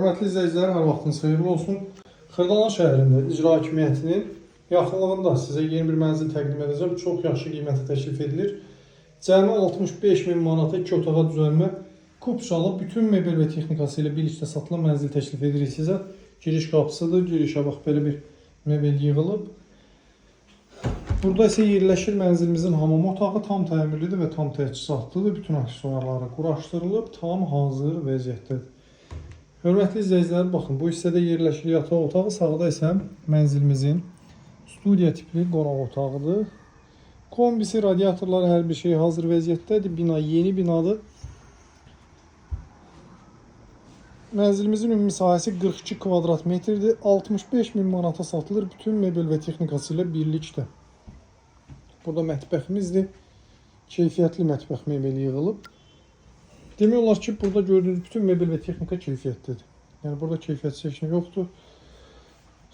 Hörmətli izləyicilər, hər vaxtınız xeyirli olsun. Xırdalan şəhərində icra hakimiyyətinin yaxınlığında sizə yeni bir mənzil təqdim edəcəm. Çox yaxşı qiymətə təklif edilir. Cəmi 65.000 manata 2 otağa düzəlmə, kupçalı bütün mebel və texnikası ilə birlikdə satılan mənzil təklif edirik sizə. Giriş qapısıdır. Girişə bax, belə bir mebel yığılıb. Burada isə yerləşir mənzilimizin hamam otağı, tam təmirlidir və tam təchizatlıdır. Bütün aksesuarları quraşdırılıb, tam hazır vəziyyətdədir. Hörmətli izləyicilər, baxın, bu hissədə yerləşir yataq otağı, sağda isə mənzilimizin studiya tipli qonaq otağıdır. Kombisi, radiatorları, hər bir şey hazır vəziyyətdədir. Bina yeni binadır. Mənzilimizin ümumi sahəsi 42 kvadrat metrdir. 65.000 manata satılır bütün mebel və texnikası ilə birlikdə. Burada mətbəximizdir. Keyfiyyətli mətbəx mebeli yığılıb. Demək olar ki, burada gördüyünüz bütün mebel və texnika keyfiyyətlidir. Yəni, burada keyfiyyətsiz heç nə yoxdur.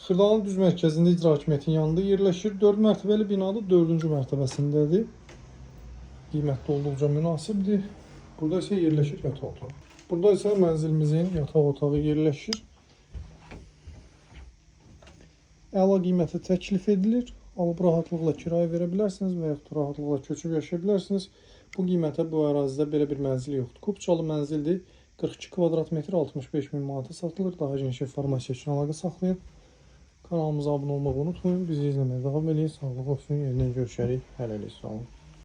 Xırdalanın düz mərkəzində icra hakimiyyətinin yanında yerləşir. 4 mərtəbəli binada 4-cü mərtəbəsindədir. Qiymətli olduqca münasibdir. Burada isə yerləşir yataq otağı. Burada isə mənzilimizin yataq otağı yerləşir. Əla qiymətə təklif edilir. Alıb rahatlıqla kirayə verə bilərsiniz və yaxud rahatlıqla köçüb yaşaya bilərsiniz. Bu qiymətə bu ərazidə belə bir mənzil yoxdur. Kupçalı mənzildir. 42 kvadrat metr 65.000 manata satılır. Daha geniş informasiya üçün əlaqə saxlayın. Kanalımıza abunə olmağı unutmayın. Bizi izləməyə davam edin. Sağlıq olsun. Yenidən görüşərik. Hələlik, sağ olun.